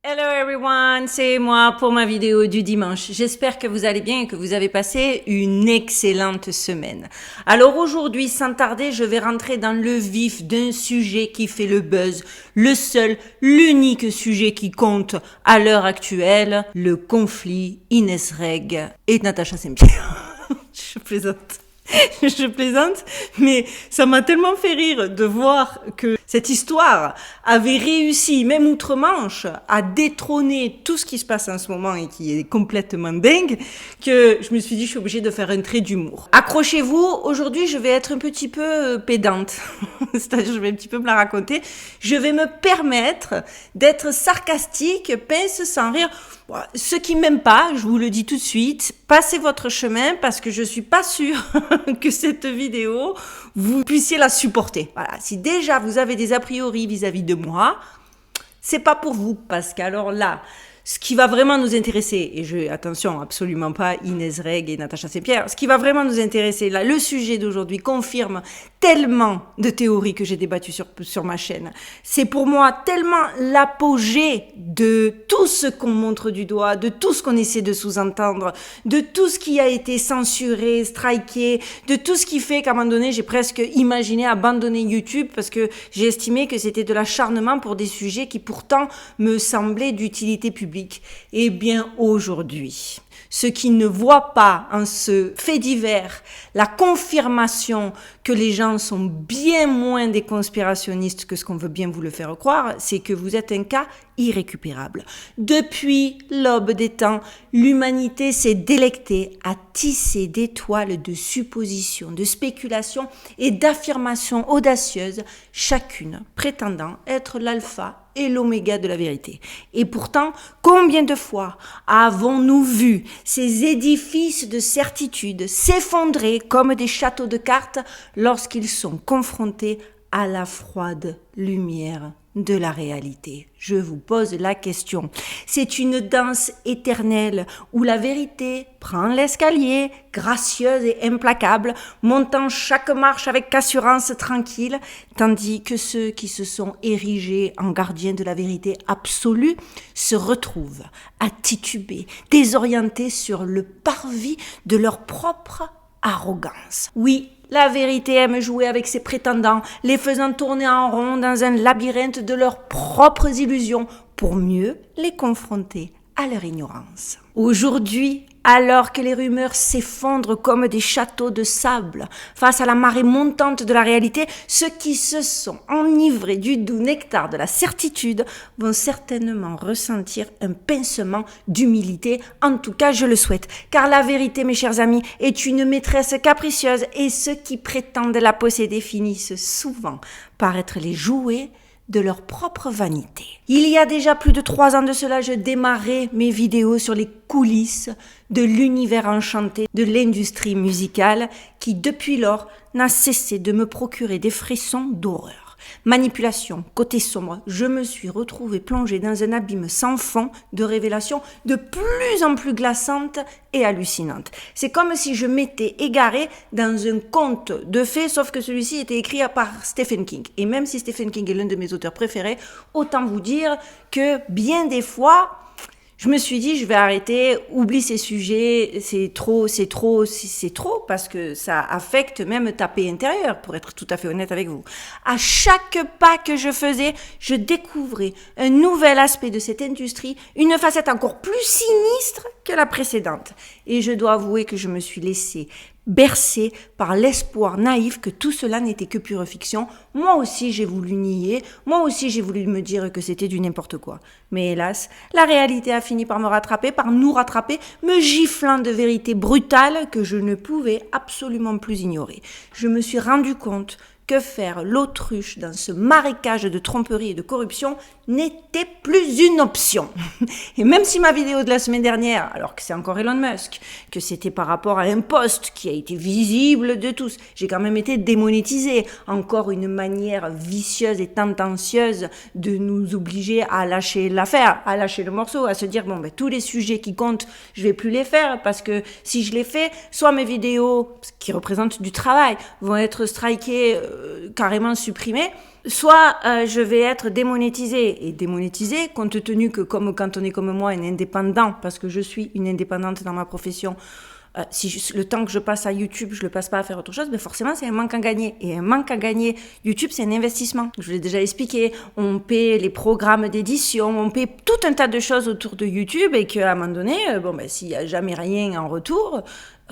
Hello everyone, c'est moi pour ma vidéo du dimanche. J'espère que vous allez bien et que vous avez passé une excellente semaine. Alors aujourd'hui, sans tarder, je vais rentrer dans le vif d'un sujet qui fait le buzz, le seul, l'unique sujet qui compte à l'heure actuelle, le conflit Inès Reg et Natacha Saint-Pierre. Je plaisante. Je plaisante, mais ça m'a tellement fait rire de voir que cette histoire avait réussi, même outre-Manche, à détrôner tout ce qui se passe en ce moment et qui est complètement dingue, que je me suis dit, je suis obligée de faire un trait d'humour. Accrochez-vous, aujourd'hui, je vais être un petit peu pédante. C'est-à-dire, je vais un petit peu me la raconter. Je vais me permettre d'être sarcastique, pince sans rire. Ceux qui m'aiment pas, je vous le dis tout de suite, passez votre chemin parce que je suis pas sûre que cette vidéo, vous puissiez la supporter. Voilà. Si déjà vous avez des a priori vis-à-vis de moi, c'est pas pour vous parce qu'alors là, ce qui va vraiment nous intéresser, et attention, absolument pas Inès Reg et Natacha Saint-Pierre, ce qui va vraiment nous intéresser, là, le sujet d'aujourd'hui confirme tellement de théories que j'ai débattues sur ma chaîne. C'est pour moi tellement l'apogée de tout ce qu'on montre du doigt, de tout ce qu'on essaie de sous-entendre, de tout ce qui a été censuré, striké, de tout ce qui fait qu'à un moment donné, j'ai presque imaginé abandonner YouTube parce que j'ai estimé que c'était de l'acharnement pour des sujets qui pourtant me semblaient d'utilité publique. Eh bien, aujourd'hui, ceux qui ne voient pas en ce fait divers la confirmation que les gens sont bien moins des conspirationnistes que ce qu'on veut bien vous le faire croire, c'est que vous êtes un cas irrécupérable. Depuis l'aube des temps, l'humanité s'est délectée à tisser des toiles de suppositions, de spéculations et d'affirmations audacieuses, chacune prétendant être l'alpha et l'oméga de la vérité. Et pourtant, combien de fois avons-nous vu ces édifices de certitude s'effondrer comme des châteaux de cartes lorsqu'ils sont confrontés à la froide lumière de la réalité? Je vous pose la question. C'est une danse éternelle où la vérité prend l'escalier, gracieuse et implacable, montant chaque marche avec assurance tranquille, tandis que ceux qui se sont érigés en gardiens de la vérité absolue se retrouvent à tituber, désorientés sur le parvis de leur propre arrogance. Oui, la vérité aime jouer avec ses prétendants, les faisant tourner en rond dans un labyrinthe de leurs propres illusions pour mieux les confronter à leur ignorance. Aujourd'hui, alors que les rumeurs s'effondrent comme des châteaux de sable face à la marée montante de la réalité, ceux qui se sont enivrés du doux nectar de la certitude vont certainement ressentir un pincement d'humilité. En tout cas, je le souhaite. Car la vérité, mes chers amis, est une maîtresse capricieuse et ceux qui prétendent la posséder finissent souvent par être les jouets de leur propre vanité. Il y a déjà plus de 3 ans de cela, je démarrais mes vidéos sur les coulisses de l'univers enchanté de l'industrie musicale qui, depuis lors, n'a cessé de me procurer des frissons d'horreur. Manipulation, côté sombre, je me suis retrouvée plongée dans un abîme sans fond de révélations de plus en plus glaçantes et hallucinantes. C'est comme si je m'étais égarée dans un conte de fées, sauf que celui-ci était écrit par Stephen King. Et même si Stephen King est l'un de mes auteurs préférés, autant vous dire que bien des fois, je me suis dit, je vais arrêter, oublie ces sujets, c'est trop, parce que ça affecte même ta paix intérieure, pour être tout à fait honnête avec vous. À chaque pas que je faisais, je découvrais un nouvel aspect de cette industrie, une facette encore plus sinistre que la précédente. Et je dois avouer que je me suis laissée bercé par l'espoir naïf que tout cela n'était que pure fiction. Moi aussi, j'ai voulu nier. Moi aussi, j'ai voulu me dire que c'était du n'importe quoi. Mais hélas, la réalité a fini par me rattraper, par nous rattraper, me giflant de vérités brutales que je ne pouvais absolument plus ignorer. Je me suis rendu compte que faire l'autruche dans ce marécage de tromperie et de corruption n'était plus une option. Et même si ma vidéo de la semaine dernière, alors que c'est encore Elon Musk, que c'était par rapport à un post qui a été visible de tous, j'ai quand même été démonétisée. Encore une manière vicieuse et tendancieuse de nous obliger à lâcher l'affaire, à lâcher le morceau, à se dire bon ben tous les sujets qui comptent, je vais plus les faire parce que si je les fais, soit mes vidéos qui représentent du travail vont être strikées, carrément supprimées, soit je vais être démonétisée. Et démonétisée, compte tenu que comme quand on est comme moi, un indépendant, parce que je suis une indépendante dans ma profession, si le temps que je passe à YouTube, je le passe pas à faire autre chose, mais forcément, c'est un manque à gagner. Et un manque à gagner, YouTube, c'est un investissement. Je vous l'ai déjà expliqué. On paie les programmes d'édition, on paie tout un tas de choses autour de YouTube et qu'à un moment donné, s'il y a jamais rien en retour,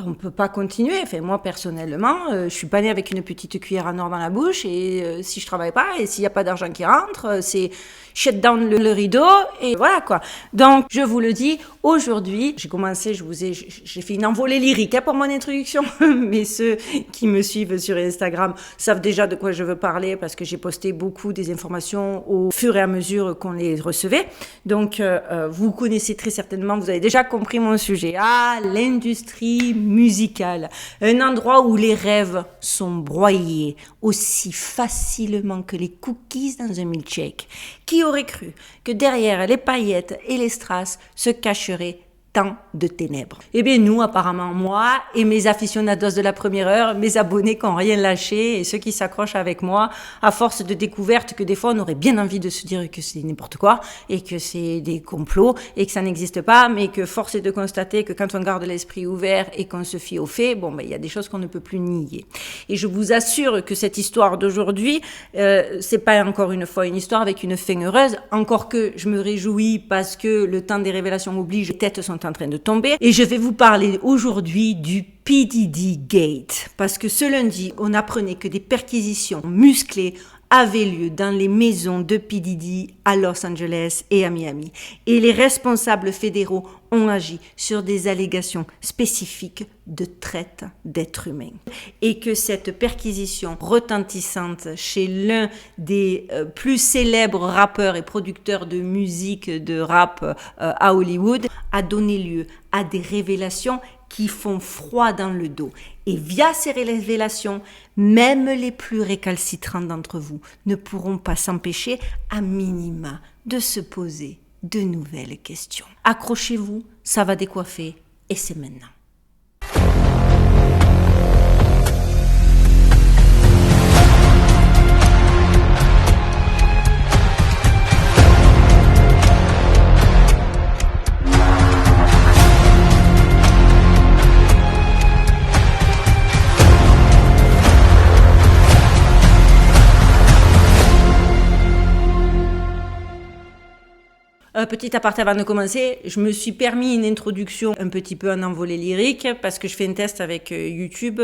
on peut pas continuer. Enfin, moi, personnellement, je suis pas née avec une petite cuillère en or dans la bouche et si je travaille pas et s'il y a pas d'argent qui rentre, c'est shut down le rideau et voilà quoi. Donc, je vous le dis, aujourd'hui, j'ai commencé, j'ai fait une envolée lyrique pour mon introduction, mais ceux qui me suivent sur Instagram savent déjà de quoi je veux parler parce que j'ai posté beaucoup des informations au fur et à mesure qu'on les recevait. Donc, vous connaissez très certainement, vous avez déjà compris mon sujet. Ah, l'industrie musicale, un endroit où les rêves sont broyés aussi facilement que les cookies dans un milkshake. Qui aurait cru que derrière les paillettes et les strass se cacherait tant de ténèbres? Eh bien nous, apparemment, moi et mes aficionados de la première heure, mes abonnés qui n'ont rien lâché et ceux qui s'accrochent avec moi, à force de découvertes que des fois on aurait bien envie de se dire que c'est n'importe quoi et que c'est des complots et que ça n'existe pas, mais que force est de constater que quand on garde l'esprit ouvert et qu'on se fie aux faits, il y a des choses qu'on ne peut plus nier. Et je vous assure que cette histoire d'aujourd'hui, c'est pas encore une fois une histoire avec une fin heureuse, encore que je me réjouis parce que le temps des révélations oblige, les têtes sont en train de tomber. Et je vais vous parler aujourd'hui du P. Diddy Gate. Parce que ce lundi, on apprenait que des perquisitions musclées avaient lieu dans les maisons de P. Diddy à Los Angeles et à Miami. Et les responsables fédéraux ont agi sur des allégations spécifiques de traite d'êtres humains. Et que cette perquisition retentissante chez l'un des plus célèbres rappeurs et producteurs de musique de rap à Hollywood a donné lieu à des révélations qui font froid dans le dos. Et via ces révélations, même les plus récalcitrants d'entre vous ne pourront pas s'empêcher, à minima, de se poser de nouvelles questions. Accrochez-vous, ça va décoiffer, et c'est maintenant. Petit aparté avant de commencer, je me suis permis une introduction un petit peu en envolée lyrique parce que je fais un test avec YouTube.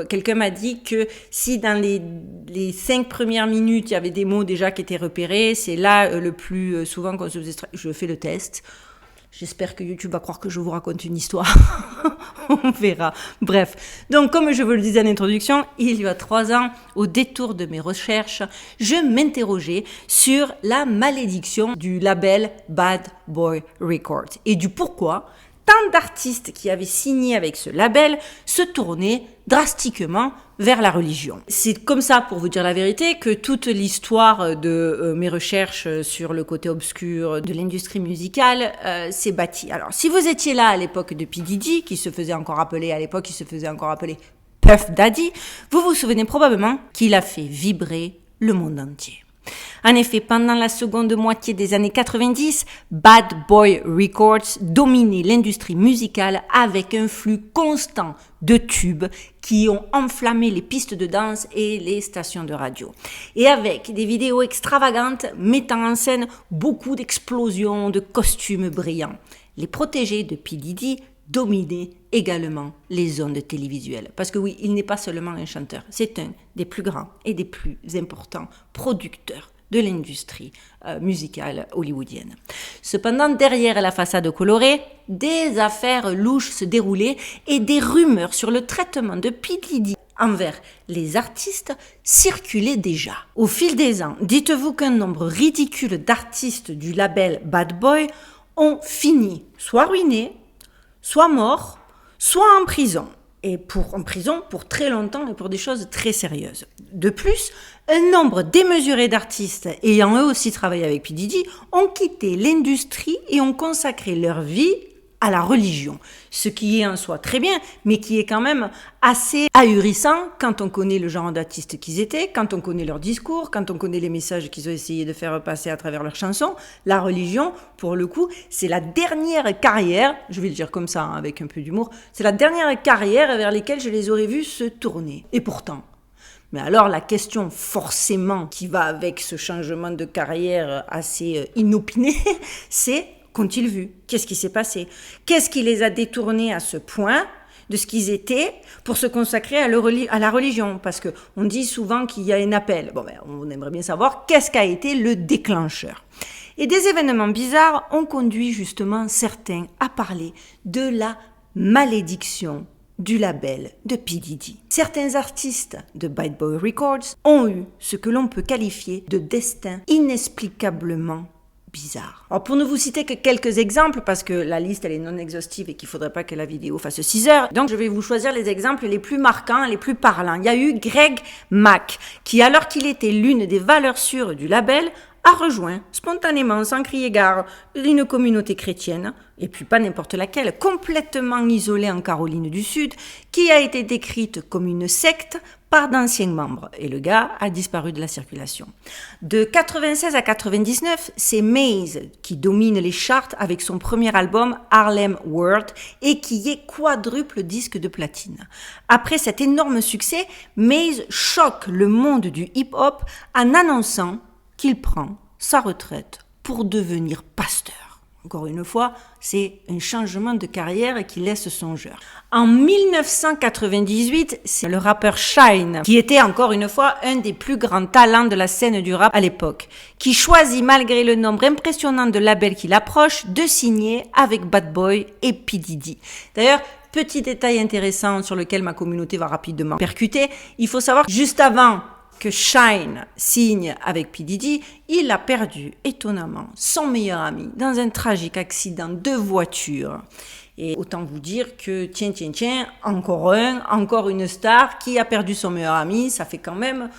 Quelqu'un m'a dit que si dans les 5 premières minutes, il y avait des mots déjà qui étaient repérés, c'est là le plus souvent qu'on se faisait... Je fais le test. J'espère que YouTube va croire que je vous raconte une histoire. On verra. Bref. Donc, comme je vous le disais en introduction, il y a 3 ans, au détour de mes recherches, je m'interrogeais sur la malédiction du label Bad Boy Records et du pourquoi tant d'artistes qui avaient signé avec ce label se tournaient drastiquement vers la religion. C'est comme ça, pour vous dire la vérité, que toute l'histoire de mes recherches sur le côté obscur de l'industrie musicale s'est bâtie. Alors, si vous étiez là à l'époque de P. Diddy, qui se faisait encore appeler Puff Daddy, vous vous souvenez probablement qu'il a fait vibrer le monde entier. En effet, pendant la seconde moitié des années 90, Bad Boy Records dominait l'industrie musicale avec un flux constant de tubes qui ont enflammé les pistes de danse et les stations de radio. Et avec des vidéos extravagantes mettant en scène beaucoup d'explosions, de costumes brillants. Les protégés de P. Diddy dominaient également les ondes télévisuelles. Parce que oui, il n'est pas seulement un chanteur, c'est un des plus grands et des plus importants producteurs de l'industrie musicale hollywoodienne. Cependant, derrière la façade colorée, des affaires louches se déroulaient et des rumeurs sur le traitement de P. Diddy envers les artistes circulaient déjà. Au fil des ans, dites-vous qu'un nombre ridicule d'artistes du label Bad Boy ont fini soit ruinés, soit morts, soit en prison. Et en prison pour très longtemps et pour des choses très sérieuses. De plus, un nombre démesuré d'artistes ayant eux aussi travaillé avec P. Diddy ont quitté l'industrie et ont consacré leur vie à la religion. Ce qui est en soi très bien, mais qui est quand même assez ahurissant quand on connaît le genre d'artistes qu'ils étaient, quand on connaît leur discours, quand on connaît les messages qu'ils ont essayé de faire passer à travers leurs chansons. La religion, pour le coup, c'est la dernière carrière, je vais le dire comme ça, hein, avec un peu d'humour, c'est la dernière carrière vers lesquelles je les aurais vus se tourner. Et pourtant, mais alors la question forcément qui va avec ce changement de carrière assez inopiné, c'est qu'ont-ils vu? Qu'est-ce qui s'est passé? Qu'est-ce qui les a détournés à ce point de ce qu'ils étaient pour se consacrer à la religion? Parce qu'on dit souvent qu'il y a un appel. On aimerait bien savoir qu'est-ce qu'a été le déclencheur. Et des événements bizarres ont conduit justement certains à parler de la malédiction du label de P. Diddy. Certains artistes de Bad Boy Records ont eu ce que l'on peut qualifier de destin inexplicablement bizarre. Alors pour ne vous citer que quelques exemples, parce que la liste elle est non exhaustive et qu'il ne faudrait pas que la vidéo fasse 6 heures, donc je vais vous choisir les exemples les plus marquants, les plus parlants. Il y a eu Greg Mack, qui alors qu'il était l'une des valeurs sûres du label, a rejoint spontanément, sans crier gare, une communauté chrétienne, et puis pas n'importe laquelle, complètement isolée en Caroline du Sud, qui a été décrite comme une secte par d'anciens membres. Et le gars a disparu de la circulation. De 96 à 99, c'est Maze qui domine les charts avec son premier album Harlem World et qui est quadruple disque de platine. Après cet énorme succès, Maze choque le monde du hip-hop en annonçant qu'il prend sa retraite pour devenir pasteur. Encore une fois, c'est un changement de carrière qui laisse songeur. En 1998, c'est le rappeur Shyne, qui était encore une fois un des plus grands talents de la scène du rap à l'époque, qui choisit, malgré le nombre impressionnant de labels qu'il approche, de signer avec Bad Boy et P. Diddy. D'ailleurs, petit détail intéressant sur lequel ma communauté va rapidement percuter, il faut savoir que juste avant que Shyne signe avec P. Diddy, il a perdu étonnamment son meilleur ami dans un tragique accident de voiture. Et autant vous dire que tiens, encore une star qui a perdu son meilleur ami, ça fait quand même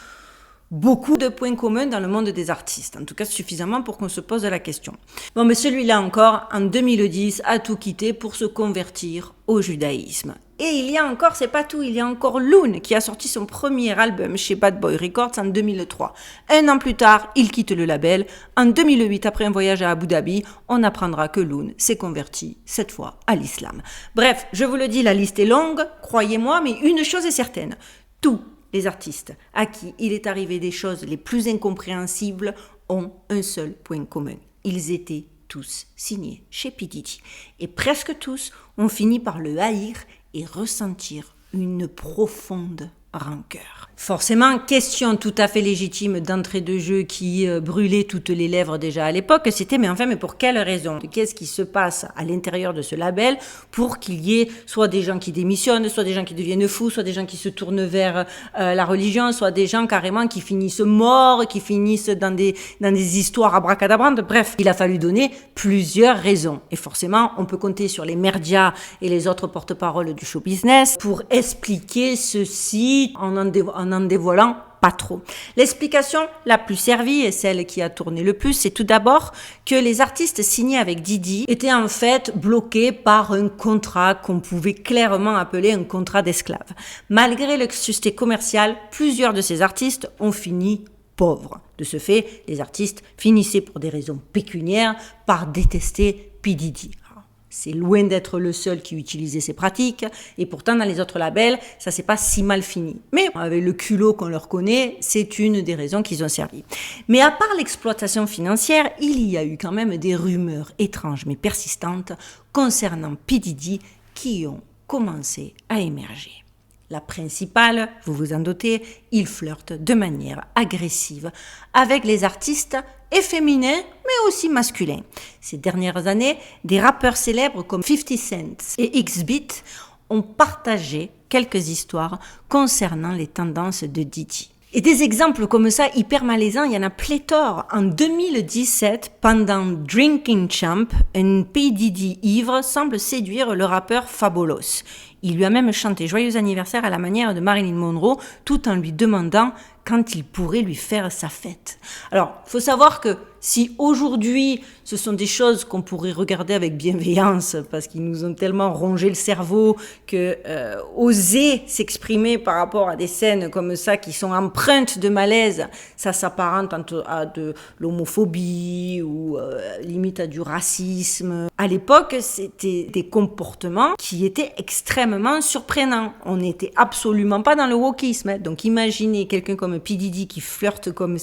beaucoup de points communs dans le monde des artistes. En tout cas, suffisamment pour qu'on se pose la question. Bon, mais celui-là encore, en 2010, a tout quitté pour se convertir au judaïsme. Et il y a encore, c'est pas tout, il y a encore Loon qui a sorti son premier album chez Bad Boy Records en 2003. Un an plus tard, il quitte le label. En 2008, après un voyage à Abu Dhabi, on apprendra que Loon s'est converti, cette fois, à l'islam. Bref, je vous le dis, la liste est longue, croyez-moi, mais une chose est certaine. Tous les artistes à qui il est arrivé des choses les plus incompréhensibles ont un seul point commun. Ils étaient tous signés chez P. Diddy. Et presque tous ont fini par le haïr et ressentir une profonde rancœur. Forcément, question tout à fait légitime d'entrée de jeu qui brûlait toutes les lèvres déjà à l'époque, c'était mais pour quelle raison? Qu'est-ce qui se passe à l'intérieur de ce label pour qu'il y ait soit des gens qui démissionnent, soit des gens qui deviennent fous, soit des gens qui se tournent vers la religion, soit des gens carrément qui finissent morts, qui finissent dans des histoires abracadabrantes. Bref, il a fallu donner plusieurs raisons. Et forcément, on peut compter sur les merdias et les autres porte-paroles du show business pour expliquer ceci en en dévoilant pas trop. L'explication la plus servie et celle qui a tourné le plus, c'est tout d'abord que les artistes signés avec Diddy étaient en fait bloqués par un contrat qu'on pouvait clairement appeler un contrat d'esclave. Malgré le succès commercial, plusieurs de ces artistes ont fini pauvres. De ce fait, les artistes finissaient pour des raisons pécuniaires par détester P. Diddy. C'est loin d'être le seul qui utilisait ces pratiques, et pourtant dans les autres labels, ça s'est pas si mal fini. Mais avec le culot qu'on leur connaît, c'est une des raisons qu'ils ont servi. Mais à part l'exploitation financière, il y a eu quand même des rumeurs étranges mais persistantes concernant P. Diddy qui ont commencé à émerger. La principale, vous vous en doutez, il flirte de manière agressive avec les artistes féminins, mais aussi masculins. Ces dernières années, des rappeurs célèbres comme 50 Cent et X-Beat ont partagé quelques histoires concernant les tendances de Diddy. Et des exemples comme ça, hyper malaisants, il y en a pléthore. En 2017, pendant Drinking Champ, un P. Diddy ivre semble séduire le rappeur Fabolous. Il lui a même chanté joyeux anniversaire à la manière de Marilyn Monroe, tout en lui demandant quand il pourrait lui faire sa fête. Alors, faut savoir que si aujourd'hui, ce sont des choses qu'on pourrait regarder avec bienveillance parce qu'ils nous ont tellement rongé le cerveau que oser s'exprimer par rapport à des scènes comme ça qui sont empreintes de malaise, ça s'apparente à de l'homophobie ou limite à du racisme. À l'époque, c'était des comportements qui étaient extrêmement surprenants. On n'était absolument pas dans le wokisme. Hein. Donc imaginez quelqu'un comme P. Diddy qui flirte comme...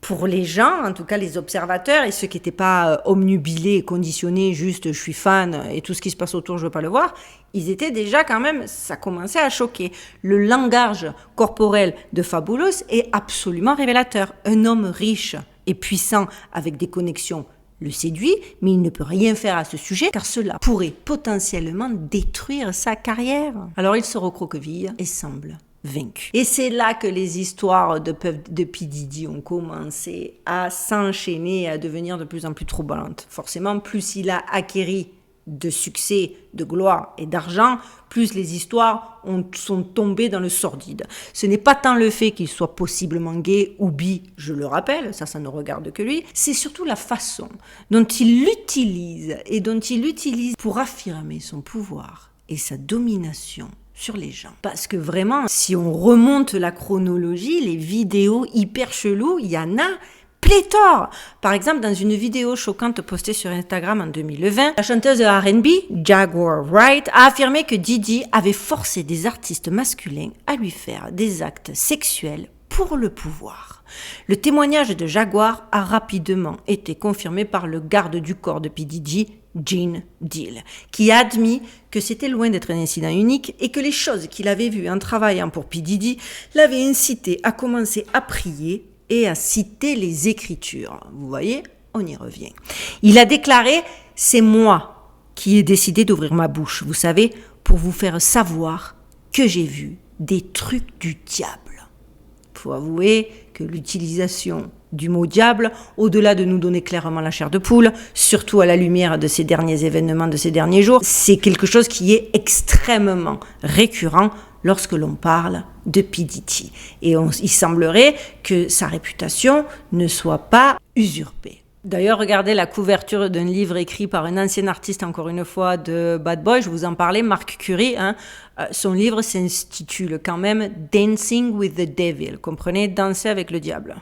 Pour les gens, en tout cas les observateurs et ceux qui n'étaient pas omnubilés, conditionnés, juste je suis fan et tout ce qui se passe autour je veux pas le voir, ils étaient déjà quand même, ça commençait à choquer. Le langage corporel de Fabulous est absolument révélateur. Un homme riche et puissant avec des connexions le séduit, mais il ne peut rien faire à ce sujet car cela pourrait potentiellement détruire sa carrière. Alors il se recroqueville et semble vaincu. Et c'est là que les histoires de P. Diddy ont commencé à s'enchaîner et à devenir de plus en plus troublantes. Forcément, plus il a acquéri de succès, de gloire et d'argent, plus les histoires sont tombées dans le sordide. Ce n'est pas tant le fait qu'il soit possiblement gay ou bi, je le rappelle, ça ne regarde que lui, c'est surtout la façon dont il l'utilise pour affirmer son pouvoir et sa domination sur les gens. Parce que vraiment, si on remonte la chronologie, les vidéos hyper cheloues, il y en a pléthore. Par exemple, dans une vidéo choquante postée sur Instagram en 2020, la chanteuse de R&B, Jaguar Wright, a affirmé que Diddy avait forcé des artistes masculins à lui faire des actes sexuels pour le pouvoir. Le témoignage de Jaguar a rapidement été confirmé par le garde du corps de P. Diddy, Gene Deal, qui a admis que c'était loin d'être un incident unique et que les choses qu'il avait vues en travaillant pour P. Diddy l'avaient incité à commencer à prier et à citer les Écritures. Vous voyez, on y revient. Il a déclaré « C'est moi qui ai décidé d'ouvrir ma bouche, vous savez, pour vous faire savoir que j'ai vu des trucs du diable. » Il faut avouer que l'utilisation du mot diable, au-delà de nous donner clairement la chair de poule, surtout à la lumière de ces derniers événements de ces derniers jours, c'est quelque chose qui est extrêmement récurrent lorsque l'on parle de P. Diddy. Et il semblerait que sa réputation ne soit pas usurpée. D'ailleurs, regardez la couverture d'un livre écrit par un ancien artiste, encore une fois, de Bad Boy, je vous en parlais, Mark Curry. Son livre s'intitule quand même « Dancing with the Devil », comprenez, danser avec le diable.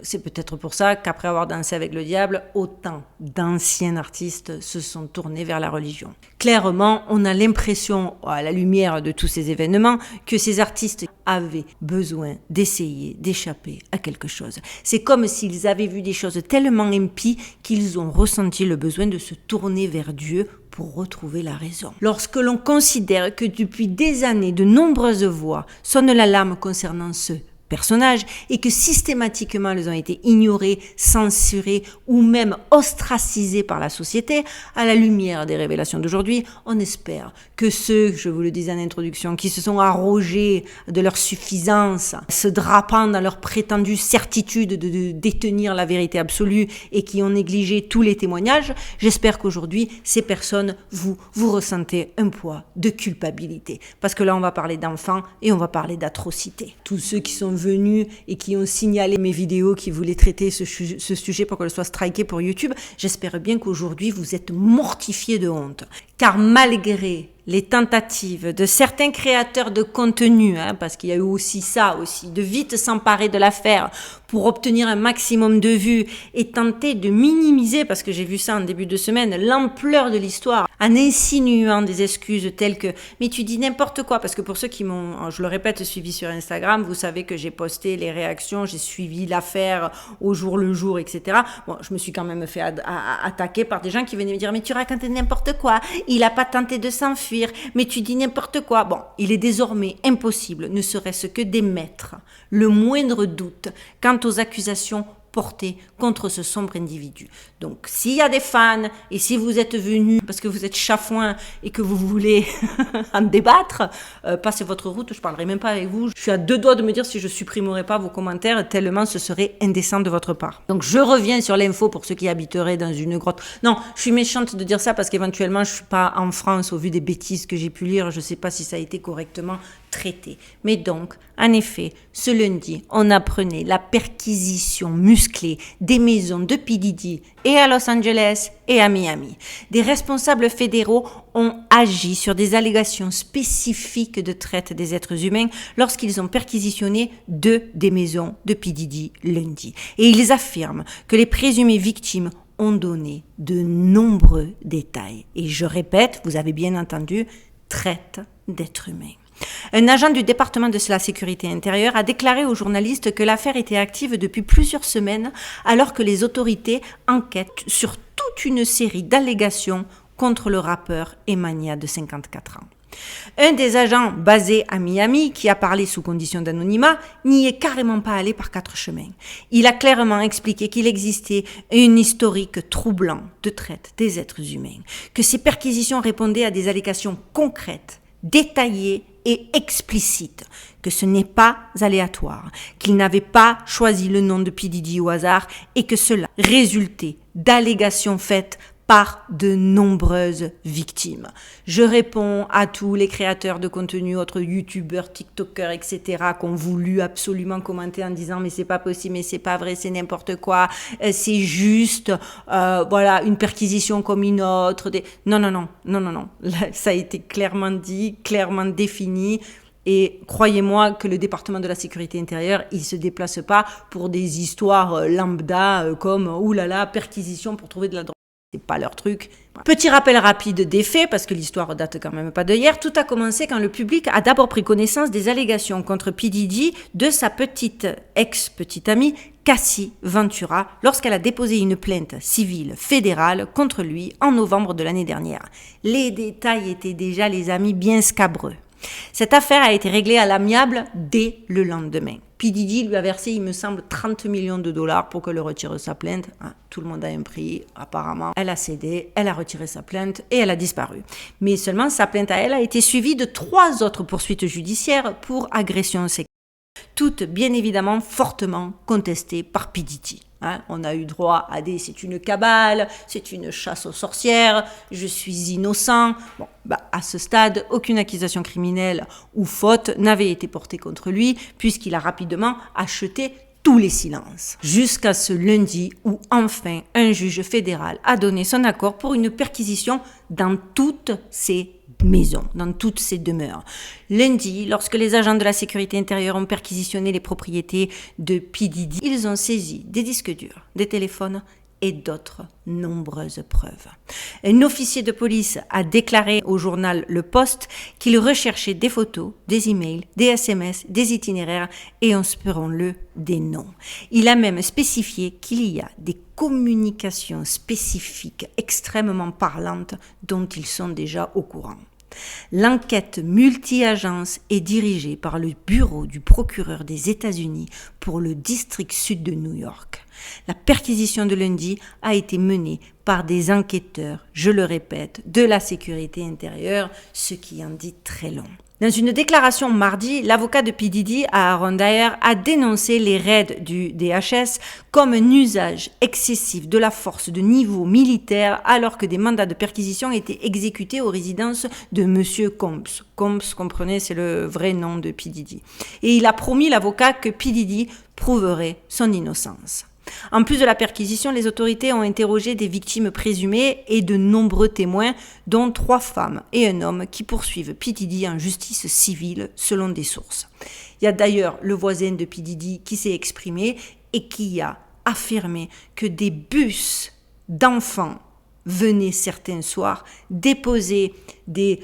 C'est peut-être pour ça qu'après avoir dansé avec le diable, autant d'anciens artistes se sont tournés vers la religion. Clairement, on a l'impression, à la lumière de tous ces événements, que ces artistes avaient besoin d'essayer d'échapper à quelque chose. C'est comme s'ils avaient vu des choses tellement impies qu'ils ont ressenti le besoin de se tourner vers Dieu pour retrouver la raison. Lorsque l'on considère que depuis des années, de nombreuses voix sonnent l'alarme concernant ceux personnages et que systématiquement elles ont été ignorées, censurées ou même ostracisées par la société, à la lumière des révélations d'aujourd'hui, on espère que ceux, je vous le disais en introduction, qui se sont arrogés de leur suffisance, se drapant dans leur prétendue certitude de détenir la vérité absolue et qui ont négligé tous les témoignages, j'espère qu'aujourd'hui, ces personnes, vous ressentez un poids de culpabilité. Parce que là, on va parler d'enfants et on va parler d'atrocités. Tous ceux qui sont venus et qui ont signalé mes vidéos, qui voulaient traiter ce sujet pour qu'elle soit strikée pour YouTube, j'espère bien qu'aujourd'hui vous êtes mortifiés de honte. Car malgré les tentatives de certains créateurs de contenu, parce qu'il y a eu aussi ça aussi, de vite s'emparer de l'affaire pour obtenir un maximum de vues et tenter de minimiser, parce que j'ai vu ça en début de semaine, l'ampleur de l'histoire, en insinuant des excuses telles que « mais tu dis n'importe quoi », parce que pour ceux qui m'ont, je le répète, suivi sur Instagram, vous savez que j'ai posté les réactions, j'ai suivi l'affaire au jour le jour, etc. Bon, je me suis quand même fait attaquer par des gens qui venaient me dire « mais tu racontes n'importe quoi, il a pas tenté de s'enfuir, mais tu dis n'importe quoi ». Bon, il est désormais impossible, ne serait-ce que d'émettre le moindre doute quant aux accusations portées contre ce sombre individu. Donc, s'il y a des fans, et si vous êtes venus parce que vous êtes chafouin et que vous voulez en débattre, passez votre route, je parlerai même pas avec vous. Je suis à deux doigts de me dire si je supprimerai pas vos commentaires, tellement ce serait indécent de votre part. Donc, je reviens sur l'info pour ceux qui habiteraient dans une grotte. Non, je suis méchante de dire ça parce qu'éventuellement, je suis pas en France au vu des bêtises que j'ai pu lire. Je sais pas si ça a été correctement traité. Mais donc, en effet, ce lundi, on apprenait la perquisition musclée des maisons de P. Diddy et à Los Angeles et à Miami. Des responsables fédéraux ont agi sur des allégations spécifiques de traite des êtres humains lorsqu'ils ont perquisitionné 2 des maisons de P. Diddy lundi. Et ils affirment que les présumées victimes ont donné de nombreux détails. Et je répète, vous avez bien entendu, traite d'êtres humains. Un agent du département de la sécurité intérieure a déclaré aux journalistes que l'affaire était active depuis plusieurs semaines alors que les autorités enquêtent sur toute une série d'allégations contre le rappeur Emania de 54 ans. Un des agents basé à Miami, qui a parlé sous condition d'anonymat, n'y est carrément pas allé par 4 chemins. Il a clairement expliqué qu'il existait un historique troublant de traite des êtres humains, que ces perquisitions répondaient à des allégations concrètes, détaillées et explicites, que ce n'est pas aléatoire, qu'il n'avait pas choisi le nom de P. Diddy au hasard et que cela résultait d'allégations faites par de nombreuses victimes. Je réponds à tous les créateurs de contenu, autres youtubeurs, tiktokers, etc., qui ont voulu absolument commenter en disant mais c'est pas possible, mais c'est pas vrai, c'est n'importe quoi, c'est juste voilà une perquisition comme une autre. Non. Là, ça a été clairement dit, clairement défini. Et croyez-moi que le département de la sécurité intérieure, il se déplace pas pour des histoires lambda comme oulala, perquisition pour trouver de la drogue. C'est pas leur truc. Petit rappel rapide des faits, parce que l'histoire date quand même pas d'hier. Tout a commencé quand le public a d'abord pris connaissance des allégations contre P. Diddy de sa ex-petite amie, Cassie Ventura, lorsqu'elle a déposé une plainte civile fédérale contre lui en novembre de l'année dernière. Les détails étaient déjà, les amis, bien scabreux. Cette affaire a été réglée à l'amiable dès le lendemain. P. Diddy lui a versé, il me semble, 30 millions de dollars pour qu'elle retire sa plainte. Tout le monde a un prix, apparemment. Elle a cédé, elle a retiré sa plainte et elle a disparu. Mais seulement sa plainte à elle a été suivie de 3 autres poursuites judiciaires pour agression sexuelle. Toutes, bien évidemment, fortement contestées par P. Diddy. On a eu droit à c'est une cabale, c'est une chasse aux sorcières, je suis innocent. À ce stade, aucune accusation criminelle ou faute n'avait été portée contre lui, puisqu'il a rapidement acheté tous les silences. Jusqu'à ce lundi où enfin un juge fédéral a donné son accord pour une perquisition dans toutes ces maisons, dans toutes ces demeures. Lundi, lorsque les agents de la sécurité intérieure ont perquisitionné les propriétés de P. Diddy, ils ont saisi des disques durs, des téléphones et d'autres nombreuses preuves. Un officier de police a déclaré au journal Le Poste qu'il recherchait des photos, des emails, des SMS, des itinéraires et, espérons-le, des noms. Il a même spécifié qu'il y a des communications spécifiques extrêmement parlantes dont ils sont déjà au courant. L'enquête multi-agence est dirigée par le bureau du procureur des États-Unis pour le district sud de New York. La perquisition de lundi a été menée par des enquêteurs, je le répète, de la sécurité intérieure, ce qui en dit très long. Dans une déclaration mardi, l'avocat de P. Diddy, Aaron Dyer, a dénoncé les raids du DHS comme un usage excessif de la force de niveau militaire alors que des mandats de perquisition étaient exécutés aux résidences de M. Combs. Combs, comprenez, c'est le vrai nom de P. Diddy. Et il a promis, l'avocat, que P. Diddy prouverait son innocence. En plus de la perquisition, les autorités ont interrogé des victimes présumées et de nombreux témoins, dont 3 femmes et un homme qui poursuivent P. Diddy en justice civile selon des sources. Il y a d'ailleurs le voisin de P. Diddy qui s'est exprimé et qui a affirmé que des bus d'enfants venaient certains soirs déposer des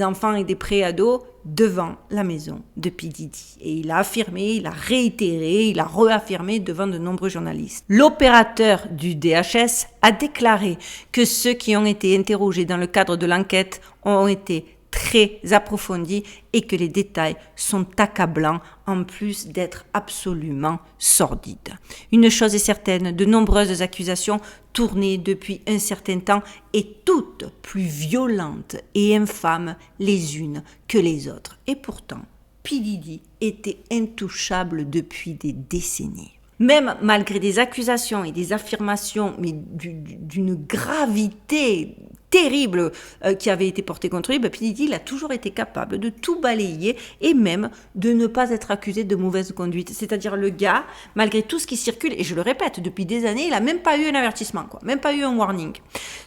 enfants et des préados devant la maison de P. Diddy. Et il a affirmé, il a réitéré, il a réaffirmé devant de nombreux journalistes. L'opérateur du DHS a déclaré que ceux qui ont été interrogés dans le cadre de l'enquête ont été très approfondis et que les détails sont accablants en plus d'être absolument sordides. Une chose est certaine, de nombreuses accusations tournées depuis un certain temps et toutes plus violentes et infâmes les unes que les autres. Et pourtant, P. Diddy était intouchable depuis des décennies. Même malgré des accusations et des affirmations, mais d'une gravité terrible qui avait été porté contre lui, P. Diddy, il a toujours été capable de tout balayer et même de ne pas être accusé de mauvaise conduite. C'est-à-dire le gars, malgré tout ce qui circule, et je le répète, depuis des années, il n'a même pas eu un avertissement, même pas eu un warning.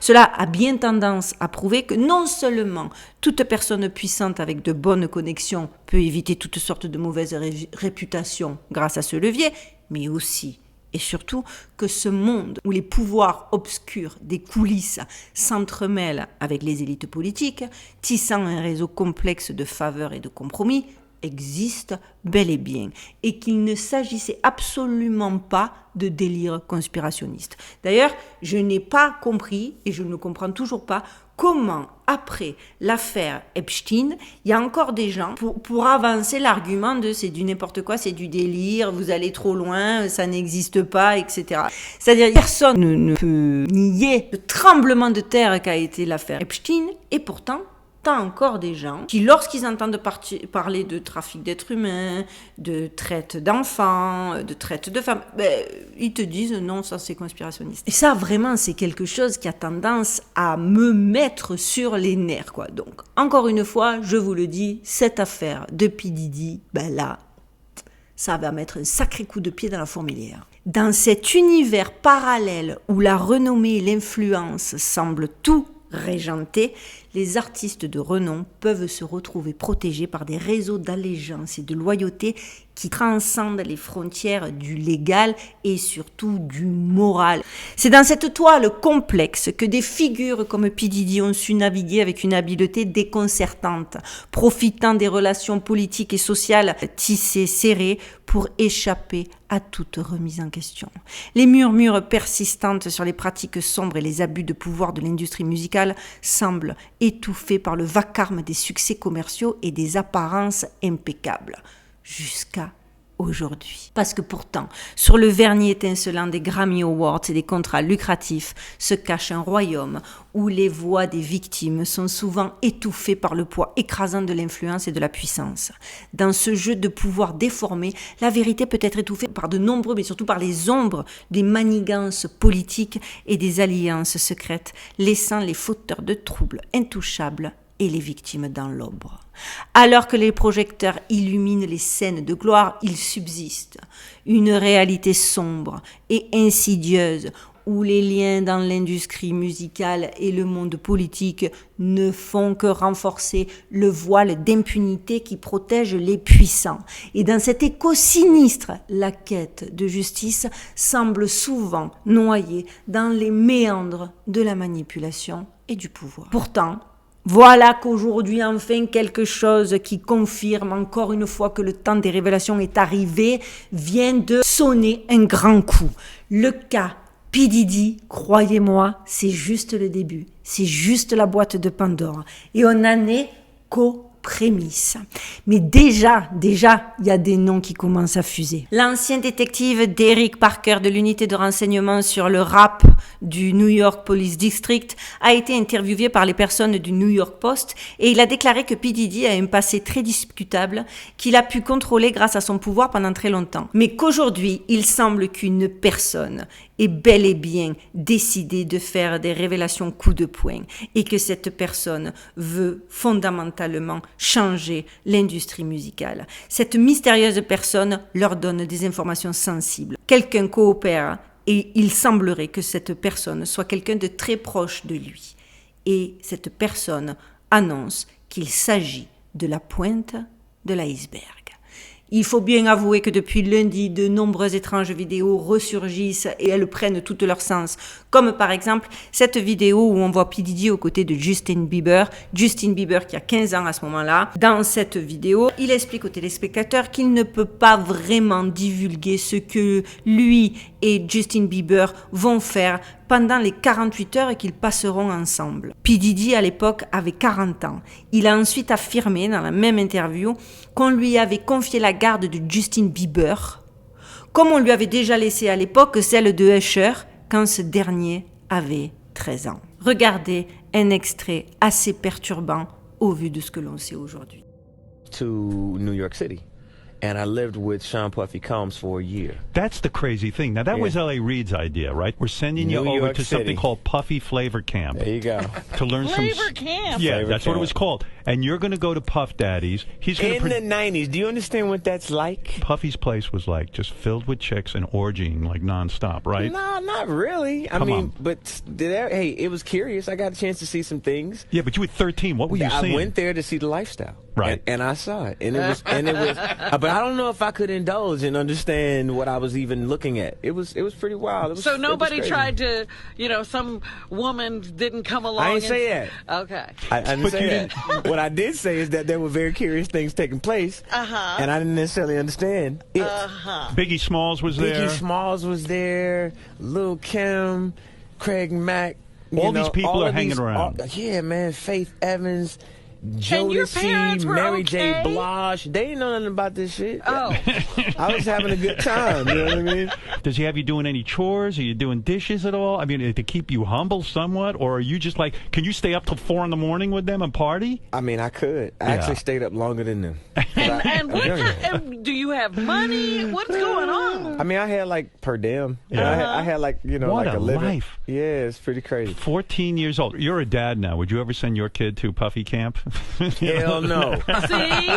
Cela a bien tendance à prouver que non seulement toute personne puissante avec de bonnes connexions peut éviter toutes sortes de mauvaises réputations grâce à ce levier, mais aussi et surtout que ce monde où les pouvoirs obscurs des coulisses s'entremêlent avec les élites politiques, tissant un réseau complexe de faveurs et de compromis, existe bel et bien, et qu'il ne s'agissait absolument pas de délire conspirationniste. D'ailleurs, je n'ai pas compris, et je ne comprends toujours pas, comment, après l'affaire Epstein, il y a encore des gens pour avancer l'argument de c'est du n'importe quoi, c'est du délire, vous allez trop loin, ça n'existe pas, etc. C'est-à-dire, personne ne peut nier le tremblement de terre qu'a été l'affaire Epstein, et pourtant, t'as encore des gens qui, lorsqu'ils entendent parler de trafic d'êtres humains, de traite d'enfants, de traite de femmes, ils te disent non, ça c'est conspirationniste. Et ça, vraiment, c'est quelque chose qui a tendance à me mettre sur les nerfs, quoi. Donc, encore une fois, je vous le dis, cette affaire de P. Diddy, là, ça va mettre un sacré coup de pied dans la fourmilière. Dans cet univers parallèle où la renommée et l'influence semblent tout régenter, les artistes de renom peuvent se retrouver protégés par des réseaux d'allégeance et de loyauté qui transcendent les frontières du légal et surtout du moral. C'est dans cette toile complexe que des figures comme P. Diddy ont su naviguer avec une habileté déconcertante, profitant des relations politiques et sociales tissées serrées pour échapper à toute remise en question. Les murmures persistantes sur les pratiques sombres et les abus de pouvoir de l'industrie musicale semblent étouffés par le vacarme des succès commerciaux et des apparences impeccables. Jusqu'à aujourd'hui. Parce que pourtant, sur le vernis étincelant des Grammy Awards et des contrats lucratifs, se cache un royaume où les voix des victimes sont souvent étouffées par le poids écrasant de l'influence et de la puissance. Dans ce jeu de pouvoir déformé, la vérité peut être étouffée par de nombreux, mais surtout par les ombres des manigances politiques et des alliances secrètes, laissant les fauteurs de troubles intouchables et les victimes dans l'ombre. Alors que les projecteurs illuminent les scènes de gloire, il subsiste une réalité sombre et insidieuse où les liens dans l'industrie musicale et le monde politique ne font que renforcer le voile d'impunité qui protège les puissants. Et dans cet écho sinistre, la quête de justice semble souvent noyée dans les méandres de la manipulation et du pouvoir. Pourtant, voilà qu'aujourd'hui, enfin, quelque chose qui confirme encore une fois que le temps des révélations est arrivé, vient de sonner un grand coup. Le cas P. Diddy, croyez-moi, c'est juste le début. C'est juste la boîte de Pandore. Et on n'en est qu'aux prémices. Mais déjà, il y a des noms qui commencent à fuser. L'ancien détective Derek Parker de l'unité de renseignement sur le rap du New York Police District a été interviewé par les personnes du New York Post et il a déclaré que P. Diddy a un passé très discutable qu'il a pu contrôler grâce à son pouvoir pendant très longtemps. Mais qu'aujourd'hui, il semble qu'une personne est bel et bien décidée de faire des révélations coup de poing et que cette personne veut fondamentalement changer l'industrie musicale. Cette mystérieuse personne leur donne des informations sensibles. Quelqu'un coopère et il semblerait que cette personne soit quelqu'un de très proche de lui. Et cette personne annonce qu'il s'agit de la pointe de l'iceberg. Il faut bien avouer que depuis lundi, de nombreuses étranges vidéos ressurgissent et elles prennent tout leur sens. Comme par exemple cette vidéo où on voit P. Diddy aux côtés de Justin Bieber. Justin Bieber qui a 15 ans à ce moment-là. Dans cette vidéo, il explique aux téléspectateurs qu'il ne peut pas vraiment divulguer ce que lui et Justin Bieber vont faire pendant les 48 heures qu'ils passeront ensemble. P. Diddy, à l'époque, avait 40 ans. Il a ensuite affirmé, dans la même interview, qu'on lui avait confié la garde de Justin Bieber, comme on lui avait déjà laissé à l'époque celle de Usher, quand ce dernier avait 13 ans. Regardez un extrait assez perturbant au vu de ce que l'on sait aujourd'hui. To New York City. and I lived with Sean Puffy Combs for a year. That's the crazy thing. Now, that was L.A. Reid's idea, right? We're sending you New over York to something City. called Puffy Flavor Camp. There you go. To learn Flavor Camp. Yeah, Flavor that's what it Camp. was called. And you're going to go to Puff Daddy's. He's going In the 90s, do you understand what that's like? Puffy's place was like just filled with chicks and orgying like nonstop, right? No, not really. I Come mean, on. but hey, it was curious. I got a chance to see some things. Yeah, but you were 13. What were you I seeing? went there to see the lifestyle, Right. And I saw it, and it was, but I don't know if I could indulge and understand what I was even looking at. It was pretty wild. It was, So it was nobody crazy. tried to, some woman didn't come along. I didn't say that. Okay. I didn't But say you that. What I did say is that there were very curious things taking place, and I didn't necessarily understand it. Biggie Smalls was there. Biggie Smalls was there, Lil' Kim, Craig Mack. All these people all are of hanging around. Yeah, man. Faith Evans, And your parents Jodeci, were Mary J. okay? Blige. They didn't know nothing about this shit. Oh. I was having a good time. You know what I mean? Does he have you doing any chores? Are you doing dishes at all? I mean, to keep you humble somewhat? Or are you just like, can you stay up till 4 in the morning with them and party? I mean, I could. I Yeah. actually stayed up longer than them. And and do you have money? What's going on? I mean, I had like per diem. Yeah. I had like, What like a living. life. Yeah, it's pretty crazy. 14 years old. You're a dad now. Would you ever send your kid to Puffy Camp? Hell no. See?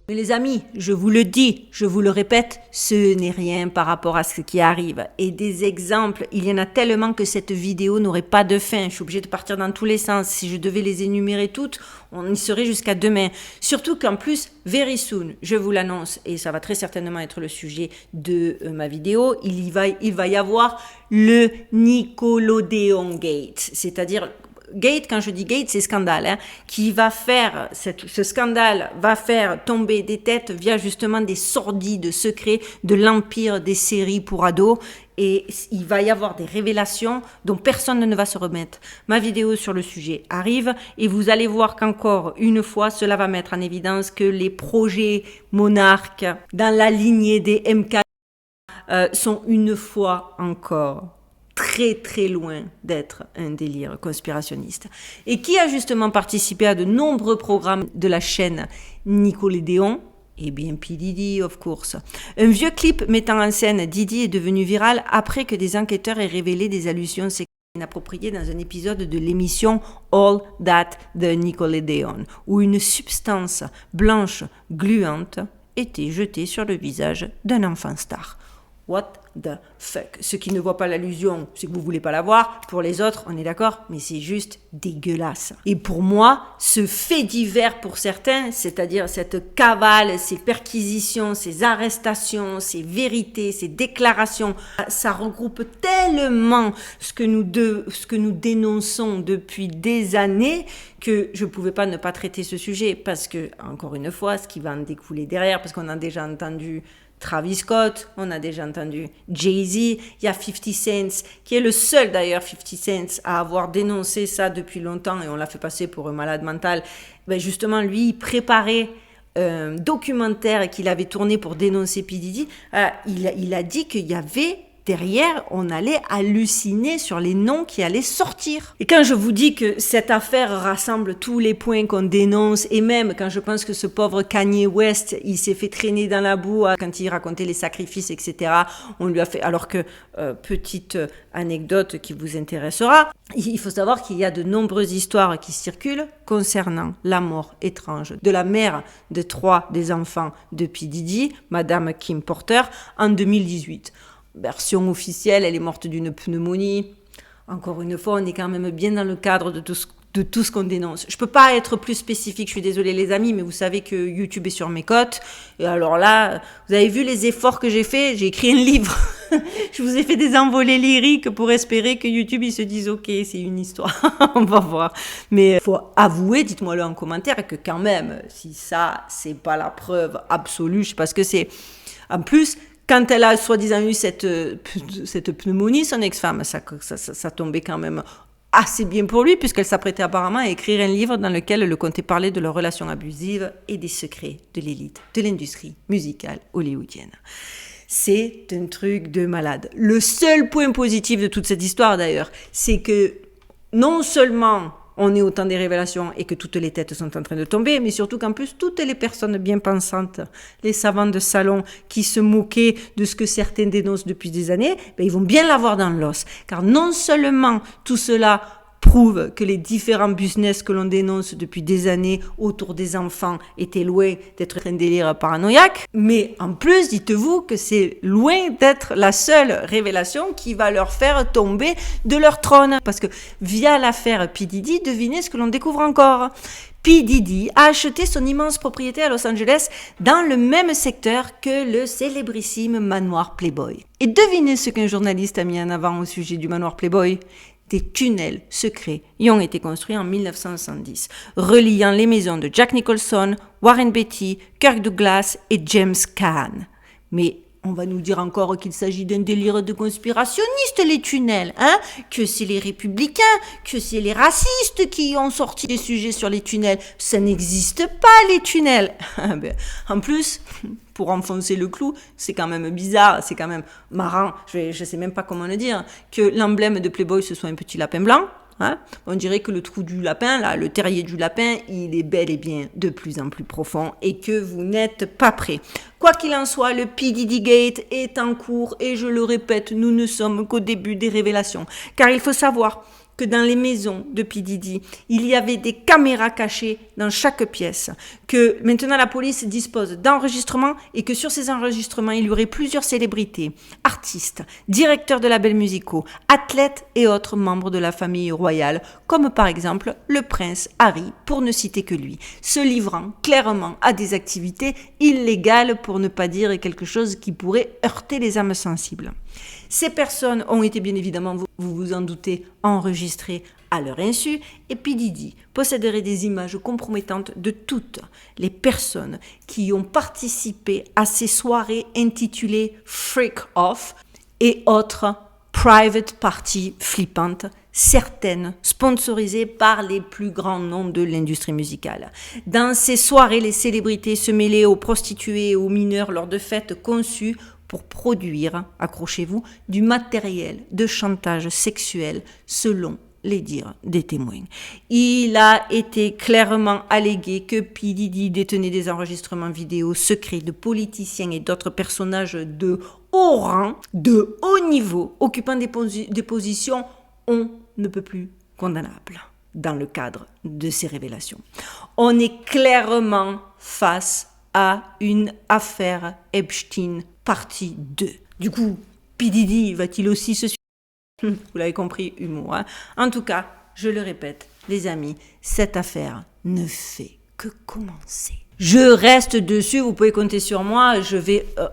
Mais les amis, je vous le dis, je vous le répète, ce n'est rien par rapport à ce qui arrive. Et des exemples, il y en a tellement que cette vidéo n'aurait pas de fin. Je suis obligée de partir dans tous les sens. Si je devais les énumérer toutes, on y serait jusqu'à demain. Surtout qu'en plus, very soon, je vous l'annonce, et ça va très certainement être le sujet de ma vidéo, il va y avoir le Nickelodeon Gate, c'est-à-dire Gate, quand je dis Gate, c'est scandale, hein, qui va faire, ce scandale va faire tomber des têtes via justement des sordides secrets de l'empire des séries pour ados, et il va y avoir des révélations dont personne ne va se remettre. Ma vidéo sur le sujet arrive, et vous allez voir qu'encore une fois, cela va mettre en évidence que les projets monarques dans la lignée des MK sont une fois encore très très loin d'être un délire conspirationniste. Et qui a justement participé à de nombreux programmes de la chaîne Nickelodeon? Eh bien, P. Diddy, of course. Un vieux clip mettant en scène Diddy est devenu viral après que des enquêteurs aient révélé des allusions sexuelles inappropriées dans un épisode de l'émission All That de Nickelodeon, où une substance blanche gluante était jetée sur le visage d'un enfant star. What the fuck? Ceux qui ne voient pas l'allusion, c'est que vous voulez pas la voir. Pour les autres, on est d'accord, mais c'est juste dégueulasse. Et pour moi, ce fait divers pour certains, c'est-à-dire cette cavale, ces perquisitions, ces arrestations, ces vérités, ces déclarations, ça regroupe tellement ce que nous dénonçons depuis des années que je pouvais pas ne pas traiter ce sujet parce que, encore une fois, ce qui va en découler derrière, parce qu'on a déjà entendu Travis Scott, on a déjà entendu Jay-Z, il y a 50 Cent, qui est le seul d'ailleurs 50 Cent à avoir dénoncé ça depuis longtemps et on l'a fait passer pour un malade mental. Ben justement, lui, il préparait un documentaire qu'il avait tourné pour dénoncer P. Diddy. Il a dit qu'il y avait derrière, on allait halluciner sur les noms qui allaient sortir. Et quand je vous dis que cette affaire rassemble tous les points qu'on dénonce, et même quand je pense que ce pauvre Kanye West, il s'est fait traîner dans la boue quand il racontait les sacrifices, etc. On lui a fait, alors que, petite anecdote qui vous intéressera, il faut savoir qu'il y a de nombreuses histoires qui circulent concernant la mort étrange de la mère de 3 des enfants de P. Diddy, Madame Kim Porter, en 2018. Version officielle, elle est morte d'une pneumonie. Encore une fois, on est quand même bien dans le cadre de tout ce qu'on dénonce. Je peux pas être plus spécifique, je suis désolée les amis, mais vous savez que YouTube est sur mes côtes. Et alors là, vous avez vu les efforts que j'ai faits, j'ai écrit un livre. Je vous ai fait des envolées lyriques pour espérer que YouTube, ils se disent « Ok, c'est une histoire, on va voir. » Mais il faut avouer, dites-moi-le en commentaire, que quand même, si ça, c'est pas la preuve absolue, je sais pas ce que c'est. En plus, quand elle a soi-disant eu cette pneumonie, son ex-femme, ça tombait quand même assez bien pour lui, puisqu'elle s'apprêtait apparemment à écrire un livre dans lequel elle comptait parler de leurs relations abusives et des secrets de l'élite, de l'industrie musicale hollywoodienne. C'est un truc de malade. Le seul point positif de toute cette histoire, d'ailleurs, c'est que non seulement on est au temps des révélations et que toutes les têtes sont en train de tomber, mais surtout qu'en plus, toutes les personnes bien pensantes, les savants de salon qui se moquaient de ce que certains dénoncent depuis des années, ben, ils vont bien l'avoir dans l'os. Car non seulement tout cela prouve que les différents business que l'on dénonce depuis des années autour des enfants étaient loin d'être un délire paranoïaque, mais en plus, dites-vous que c'est loin d'être la seule révélation qui va leur faire tomber de leur trône. Parce que via l'affaire P. Diddy, devinez ce que l'on découvre encore. P. Diddy a acheté son immense propriété à Los Angeles dans le même secteur que le célébrissime manoir Playboy. Et devinez ce qu'un journaliste a mis en avant au sujet du manoir Playboy ? Des tunnels secrets y ont été construits en 1970, reliant les maisons de Jack Nicholson, Warren Beatty, Kirk Douglas et James Caan. Mais on va nous dire encore qu'il s'agit d'un délire de conspirationniste, les tunnels, hein? Que c'est les républicains, que c'est les racistes qui ont sorti des sujets sur les tunnels. Ça n'existe pas, les tunnels. En plus, pour enfoncer le clou, c'est quand même bizarre, c'est quand même marrant, je sais même pas comment le dire, que l'emblème de Playboy ce soit un petit lapin blanc. Hein? On dirait que le trou du lapin, là, le terrier du lapin, il est bel et bien de plus en plus profond et que vous n'êtes pas prêts. Quoi qu'il en soit, le P. Diddy Gate est en cours et je le répète, nous ne sommes qu'au début des révélations. Car il faut savoir que dans les maisons de P. Diddy, il y avait des caméras cachées dans chaque pièce, que maintenant la police dispose d'enregistrements et que sur ces enregistrements, il y aurait plusieurs célébrités, artistes, directeurs de labels musicaux, athlètes et autres membres de la famille royale, comme par exemple le prince Harry, pour ne citer que lui, se livrant clairement à des activités illégales pour ne pas dire quelque chose qui pourrait heurter les âmes sensibles. Ces personnes ont été bien évidemment, vous vous en doutez, enregistrées à leur insu et P. Diddy posséderait des images compromettantes de toutes les personnes qui ont participé à ces soirées intitulées Freak Off et autres private parties flippantes, certaines sponsorisées par les plus grands noms de l'industrie musicale. Dans ces soirées, les célébrités se mêlaient aux prostituées et aux mineurs lors de fêtes conçues pour produire, accrochez-vous, du matériel de chantage sexuel selon les dires des témoins. Il a été clairement allégué que P. Diddy détenait des enregistrements vidéo secrets de politiciens et d'autres personnages de haut rang, de haut niveau, occupant des positions on ne peut plus condamnables dans le cadre de ces révélations. On est clairement face à une affaire Epstein partie 2. Du coup, P. Diddy va-t-il aussi se suicider ? Vous l'avez compris, humour. Hein? En tout cas, je le répète, les amis, cette affaire ne fait que commencer. Je reste dessus, vous pouvez compter sur moi.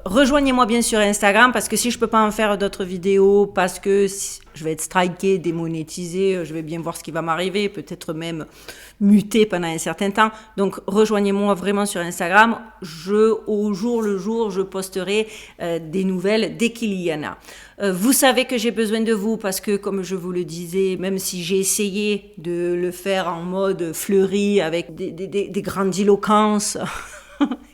Rejoignez-moi bien sur Instagram parce que si je peux pas en faire d'autres vidéos, parce que je vais être striké, démonétisé, je vais bien voir ce qui va m'arriver, peut-être même muté pendant un certain temps. Donc rejoignez-moi vraiment sur Instagram. Au jour le jour, je posterai des nouvelles dès qu'il y en a. Vous savez que j'ai besoin de vous parce que, comme je vous le disais, même si j'ai essayé de le faire en mode fleuri avec des grandiloquences,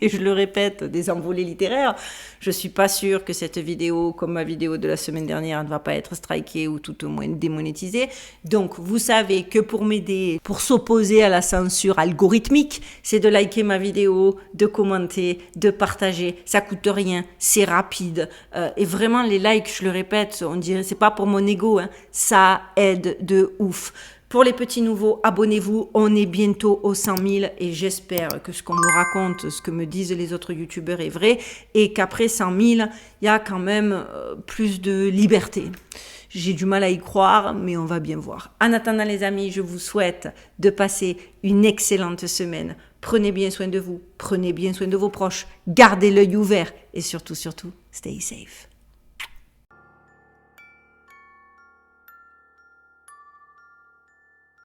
et je le répète, des envolées littéraires, je suis pas sûre que cette vidéo, comme ma vidéo de la semaine dernière, ne va pas être strikée ou tout au moins démonétisée. Donc, vous savez que pour m'aider, pour s'opposer à la censure algorithmique, c'est de liker ma vidéo, de commenter, de partager. Ça coûte rien, c'est rapide. Et vraiment, les likes, je le répète, on dirait, c'est pas pour mon ego, hein, ça aide de ouf. Pour les petits nouveaux, abonnez-vous, on est bientôt aux 100 000 et j'espère que ce qu'on me raconte, ce que me disent les autres youtubeurs est vrai et qu'après 100 000, il y a quand même plus de liberté. J'ai du mal à y croire, mais on va bien voir. En attendant les amis, je vous souhaite de passer une excellente semaine. Prenez bien soin de vous, prenez bien soin de vos proches, gardez l'œil ouvert et surtout, stay safe.